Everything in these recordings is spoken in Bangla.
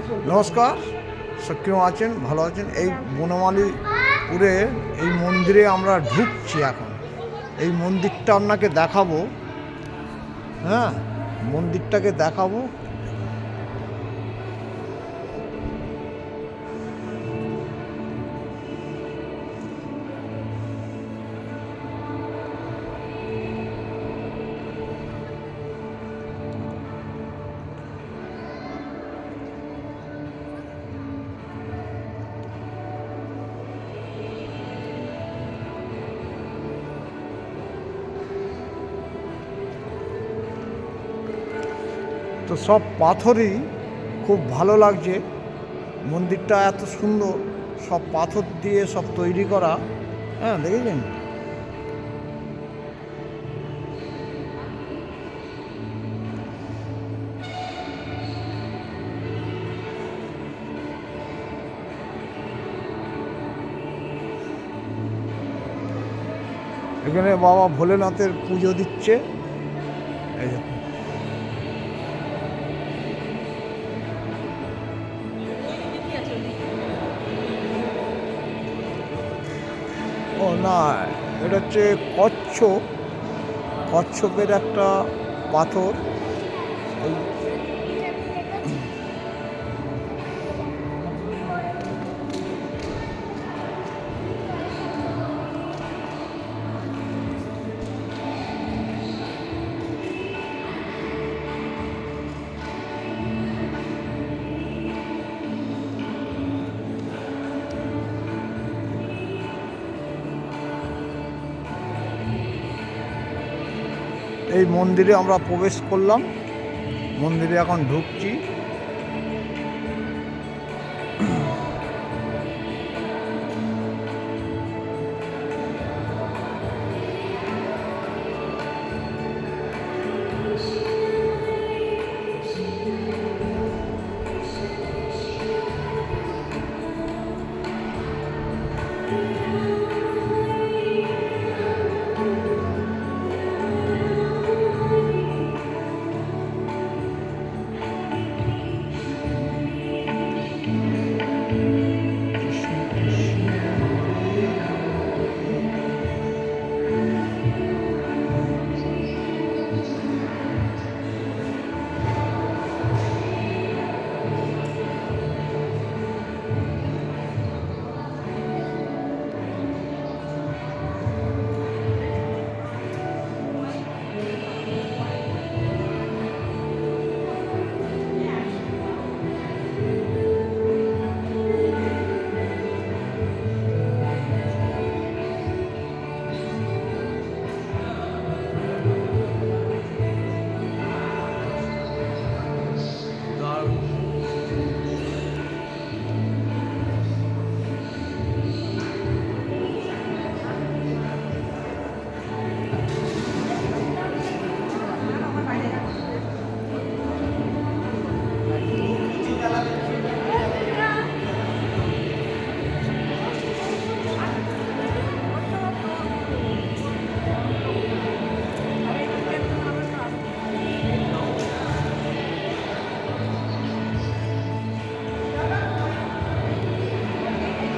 নমস্কার, কেউ আছেন, ভালো আছেন? এই বনমালীপুরে এই মন্দিরে আমরা ঢুকছি এখন। এই মন্দিরটা আপনাকে দেখাবো। হ্যাঁ, মন্দিরটাকে দেখাবো। তো সব পাথরই খুব ভালো লাগছে। মন্দিরটা এত সুন্দর, সব পাথর দিয়ে সব তৈরি করা। হ্যাঁ, দেখেছেন? এখানে বাবা ভোলেনাথের পুজো দিচ্ছে। এই দেখুন। ও না, এটা হচ্ছে কচ্ছপের একটা পাথর। এই এই মন্দিরে আমরা প্রবেশ করলাম। মন্দিরে এখন ঢুকছি।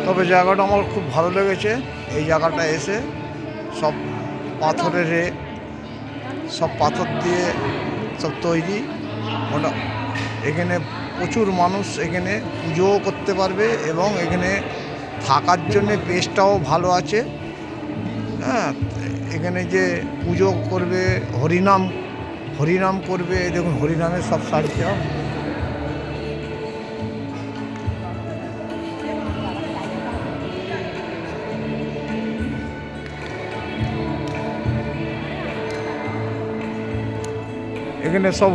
তবে জায়গাটা আমার খুব ভালো লেগেছে। এই জায়গাটা এসে সব সব পাথর দিয়ে সব তৈরি। ওটা এখানে প্রচুর মানুষ এখানে পুজোও করতে পারবে এবং এখানে থাকার জন্যে প্লেসটাও ভালো আছে। হ্যাঁ, এখানে যে পুজো করবে, হরিনাম করবে। দেখুন, হরিনামের সব সারিটা। এখানে সব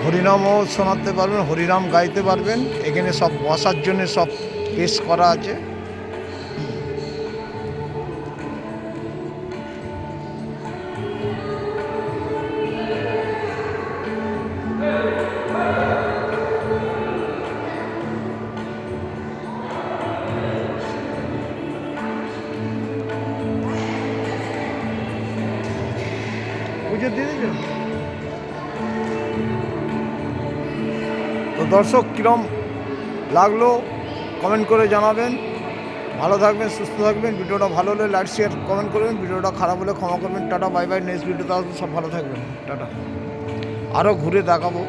হরিনামও শোনাতে পারবেন, হরিনাম গাইতে পারবেন। এখানে সব বসার জন্য সব পেশ করা আছে। পুজো দিয়ে দিয়েছেন? তো দর্শক কীরম লাগলো কমেন্ট করে জানাবেন। ভালো থাকবেন, সুস্থ থাকবেন। ভিডিওটা ভালো হলে লাইক শেয়ার কমেন্ট করবেন, ভিডিওটা খারাপ হলে ক্ষমা করবেন। Tata, bye bye. নেক্সট ভিডিওতে আসবো, সব ভালো থাকবেন। টাটা। আরও ঘুরে দেখাবো।